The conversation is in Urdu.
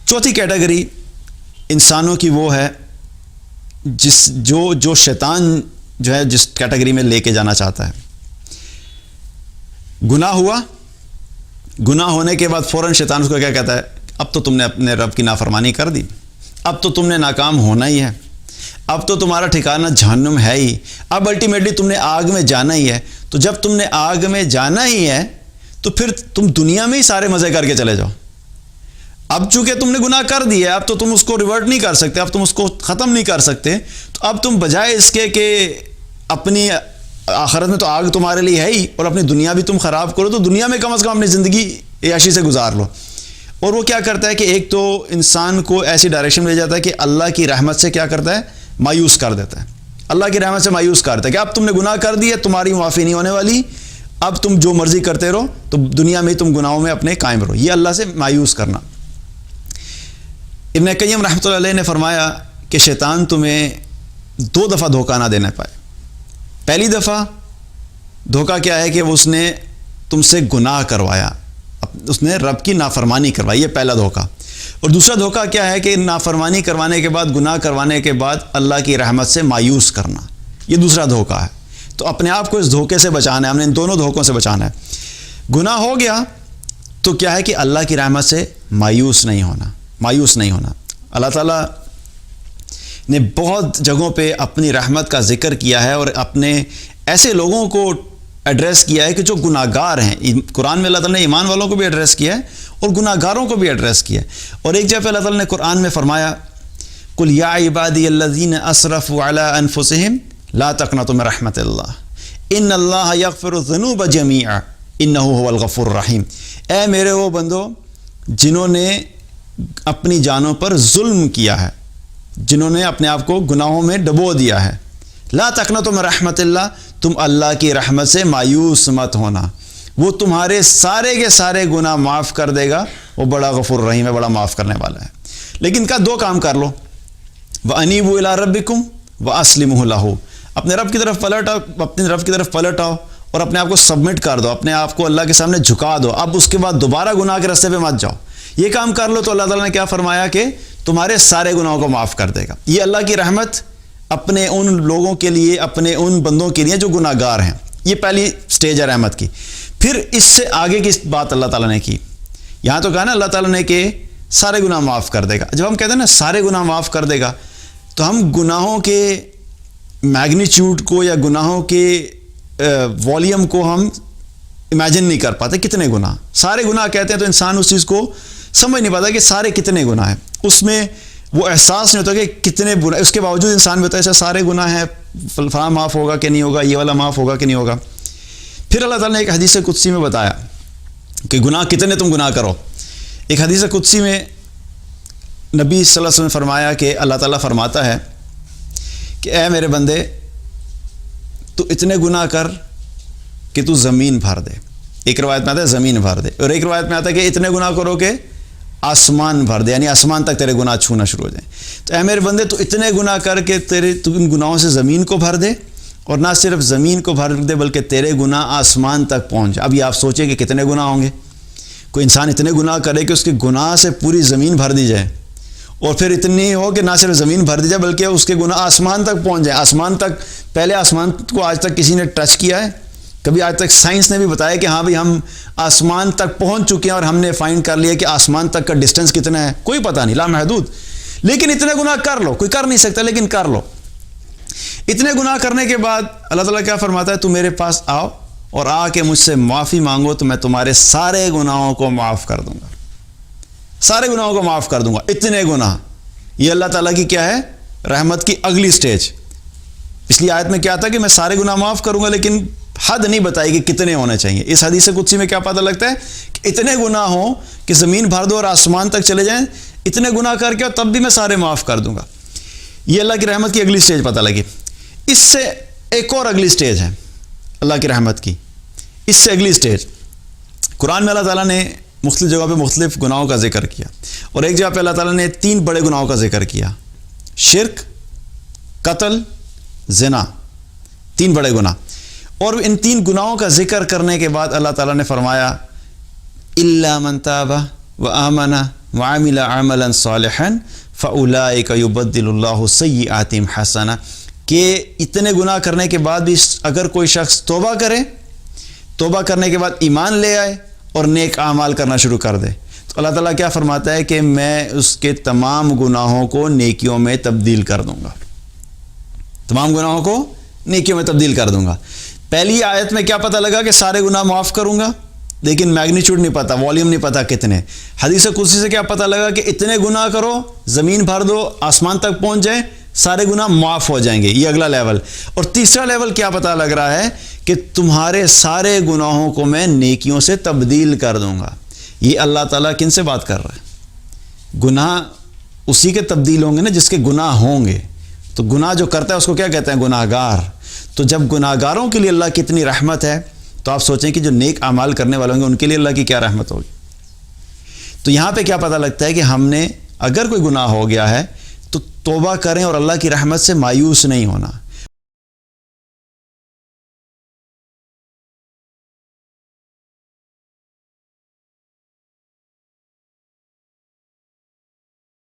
چوتھی کیٹیگری انسانوں کی وہ ہے جو شیطان جو ہے جس کیٹیگری میں لے کے جانا چاہتا ہے. گناہ ہوا، گناہ ہونے کے بعد فوراً شیطان اس کو کیا کہتا ہے؟ اب تو تم نے اپنے رب کی نافرمانی کر دی، اب تو تم نے ناکام ہونا ہی ہے، اب تو تمہارا ٹھکانہ جہنم ہے ہی، اب الٹیمیٹلی تم نے آگ میں جانا ہی ہے. تو جب تم نے آگ میں جانا ہی ہے تو پھر تم دنیا میں ہی سارے مزے کر کے چلے جاؤ. اب چونکہ تم نے گناہ کر دیا، اب تو تم اس کو ریورٹ نہیں کر سکتے، اب تم اس کو ختم نہیں کر سکتے. تو اب تم بجائے اس کے کہ اپنی آخرت میں تو آگ تمہارے لیے ہے ہی اور اپنی دنیا بھی تم خراب کرو، تو دنیا میں کم از کم اپنی زندگی عیاشی سے گزار لو. اور وہ کیا کرتا ہے کہ ایک تو انسان کو ایسی ڈائریکشن میں لے جاتا ہے کہ اللہ کی رحمت سے کیا کرتا ہے؟ مایوس کر دیتا ہے. اللہ کی رحمت سے مایوس کرتا ہے کہ اب تم نے گناہ کر دیا، تمہاری معافی نہیں ہونے والی، اب تم جو مرضی کرتے رہو، تو دنیا میں تم گناہوں میں اپنے قائم رہو. یہ اللہ سے مایوس کرنا. ابن قیم رحمۃ اللہ علیہ نے فرمایا کہ شیطان تمہیں 2 دفعہ دھوکہ نہ دینے پائے. پہلی دفعہ دھوکہ کیا ہے کہ اس نے تم سے گناہ کروایا، اس نے رب کی نافرمانی کروائی، یہ پہلا دھوکہ. اور دوسرا دھوکہ کیا ہے کہ نافرمانی کروانے کے بعد، گناہ کروانے کے بعد اللہ کی رحمت سے مایوس کرنا، یہ دوسرا دھوکہ ہے. تو اپنے آپ کو اس دھوکے سے بچانا ہے، ہم نے ان دونوں دھوکوں سے بچانا ہے. گناہ ہو گیا تو کیا ہے کہ اللہ کی رحمت سے مایوس نہیں ہونا، مایوس نہیں ہونا. اللہ تعالیٰ نے بہت جگہوں پہ اپنی رحمت کا ذکر کیا ہے اور اپنے ایسے لوگوں کو ایڈریس کیا ہے کہ جو گناہ گار ہیں. قرآن میں اللہ تعالیٰ نے ایمان والوں کو بھی ایڈریس کیا ہے اور گناہ گاروں کو بھی ایڈریس کیا ہے. اور ایک جگہ پہ اللہ تعالیٰ نے قرآن میں فرمایا قُلْ يَا عِبَادِيَ الَّذِينَ أَسْرَفُوا عَلَىٰ أَنفُسِهِمْ لَا تَقْنَطُوا مِن رَحْمَةِ اللَّهِ إِنَّ اللَّهَ يَغْفِرُ الذُّنُوبَ جَمِيعًا إِنَّهُ هُوَ الْغَفُورُ الرَّحِيمُ. اے میرے وہ بندو جنہوں نے اپنی جانوں پر ظلم کیا ہے، جنہوں نے اپنے آپ کو گناہوں میں ڈبو دیا ہے، لا تقنطوا من رحمت اللہ، تم اللہ کی رحمت سے مایوس مت ہونا، وہ تمہارے سارے کے سارے گناہ معاف کر دے گا، وہ بڑا غفور رحیم ہے، بڑا معاف کرنے والا ہے. لیکن کا 2 کام کر لو، وَأَنِيبُوا إِلَىٰ رَبِّكُمْ وَأَسْلِمُوا لَهُ، اپنے رب کی طرف پلٹ آؤ، اپنے رب کی طرف پلٹ آؤ اور اپنے آپ کو سبمٹ کر دو، اپنے آپ کو اللہ کے سامنے جھکا دو. اب اس کے بعد دوبارہ گناہ کے راستے پہ مت جاؤ. یہ کام کر لو تو اللہ تعالیٰ نے کیا فرمایا کہ تمہارے سارے گناہوں کو معاف کر دے گا. یہ اللہ کی رحمت اپنے ان لوگوں کے لیے، اپنے ان بندوں کے لیے جو گناہ گار ہیں. یہ پہلی سٹیج ہے رحمت کی. پھر اس سے آگے کی بات اللہ تعالیٰ نے کی. یہاں تو کہا نا اللہ تعالیٰ نے کہ سارے گناہ معاف کر دے گا. جب ہم کہتے ہیں نا سارے گناہ معاف کر دے گا، تو ہم گناہوں کے میگنیچیوڈ کو یا گناہوں کے والیوم کو ہم امیجن نہیں کر پاتے. کتنے گناہ، سارے گناہ کہتے ہیں تو انسان اس چیز کو سمجھ نہیں پاتا کہ سارے کتنے گناہ ہیں. اس میں وہ احساس نہیں ہوتا کہ کتنے گناہ. اس کے باوجود انسان بتا ہے ایسا سارے گناہ ہیں، فلاں معاف ہوگا کہ نہیں ہوگا، یہ والا معاف ہوگا کہ نہیں ہوگا. پھر اللہ تعالیٰ نے ایک حدیث قدسی میں بتایا کہ گناہ کتنے تم گناہ کرو. ایک حدیث قدسی میں نبی صلی اللہ علیہ وسلم نے فرمایا کہ اللہ تعالیٰ فرماتا ہے کہ اے میرے بندے، تو اتنے گناہ کر کہ تو زمین بھر دے. ایک روایت میں آتا ہے زمین بھر دے، اور ایک روایت میں آتا ہے کہ اتنے گناہ کرو کہ آسمان بھر دے، یعنی آسمان تک تیرے گناہ چھونا شروع ہو جائیں. تو اے میرے بندے، تو اتنے گناہ کر کے تو ان گناہوں سے زمین کو بھر دے، اور نہ صرف زمین کو بھر دے بلکہ تیرے گناہ آسمان تک پہنچ. اب یہ آپ سوچیں کہ کتنے گناہ ہوں گے. کوئی انسان اتنے گناہ کرے کہ اس کے گناہ سے پوری زمین بھر دی جائے، اور پھر اتنی ہو کہ نہ صرف زمین بھر دی جائے بلکہ اس کے گناہ آسمان تک پہنچ جائے. آسمان تک، پہلے آسمان کو آج تک کسی نے ٹچ کیا ہے؟ کبھی آج تک سائنس نے بھی بتایا کہ ہاں بھئی ہم آسمان تک پہنچ چکے ہیں اور ہم نے فائنڈ کر لیا کہ آسمان تک کا ڈسٹینس کتنا ہے؟ کوئی پتہ نہیں، لامحدود. لیکن اتنے گناہ کر لو، کوئی کر نہیں سکتا لیکن کر لو. اتنے گناہ کرنے کے بعد اللہ تعالیٰ کیا فرماتا ہے؟ تو میرے پاس آؤ اور آ کے مجھ سے معافی مانگو تو میں تمہارے سارے گناہوں کو معاف کر دوں گا. سارے گناہوں کو معاف کر دوں گا. اتنے گناہ، یہ اللہ تعالیٰ کی کیا ہے؟ رحمت کی اگلی سٹیج. پچھلی آیت میں کیا تھا کہ میں سارے گناہ معاف کروں گا، لیکن حد نہیں بتائی کہ کتنے ہونے چاہیے. اس حدیث قدسی میں کیا پتہ لگتا ہے کہ اتنے گناہ ہوں کہ زمین بھر دو اور آسمان تک چلے جائیں. اتنے گناہ کر کے اور تب بھی میں سارے معاف کر دوں گا. یہ اللہ کی رحمت کی اگلی سٹیج پتہ لگی. اس سے ایک اور اگلی سٹیج ہے اللہ کی رحمت کی. اس سے اگلی سٹیج قرآن میں اللہ تعالیٰ نے مختلف جگہوں پہ مختلف گناہوں کا ذکر کیا، اور ایک جگہ پہ اللہ تعالیٰ نے 3 بڑے گناہوں کا ذکر کیا: شرک، قتل، زنا. 3 بڑے گناہ. اور ان 3 گناہوں کا ذکر کرنے کے بعد اللہ تعالیٰ نے فرمایا اِلَّا مَن تَابَ وَآمَنَ وعمل عملا صالحا فاولئک یبدل اللہ سیئاتہم حسنہ، کہ اتنے گناہ کرنے کے بعد بھی اگر کوئی شخص توبہ کرے، توبہ کرنے کے بعد ایمان لے آئے اور نیک اعمال کرنا شروع کر دے، تو اللہ تعالیٰ کیا فرماتا ہے کہ میں اس کے تمام گناہوں کو نیکیوں میں تبدیل کر دوں گا، تمام گناہوں کو نیکیوں میں تبدیل کر دوں گا۔ پہلی آیت میں کیا پتہ لگا کہ سارے گناہ معاف کروں گا، لیکن میگنیچیوڈ نہیں پتہ، والیوم نہیں پتہ کتنے۔ حدیث قدسی سے کیا پتہ لگا کہ اتنے گناہ کرو، زمین بھر دو، آسمان تک پہنچ جائیں، سارے گناہ معاف ہو جائیں گے، یہ اگلا لیول۔ اور تیسرا لیول کیا پتہ لگ رہا ہے کہ تمہارے سارے گناہوں کو میں نیکیوں سے تبدیل کر دوں گا۔ یہ اللہ تعالیٰ کن سے بات کر رہا ہے؟ گناہ اسی کے تبدیل ہوں گے نا جس کے گناہ ہوں گے، تو گناہ جو کرتا ہے اس کو کیا کہتے ہیں؟ گناہ گار۔ تو جب گناہ گاروں کے لیے اللہ کی اتنی رحمت ہے تو آپ سوچیں کہ جو نیک اعمال کرنے والے ہوں گے ان کے لیے اللہ کی کیا رحمت ہوگی۔ تو یہاں پہ کیا پتہ لگتا ہے کہ ہم نے اگر کوئی گناہ ہو گیا ہے تو توبہ کریں اور اللہ کی رحمت سے مایوس نہیں ہونا۔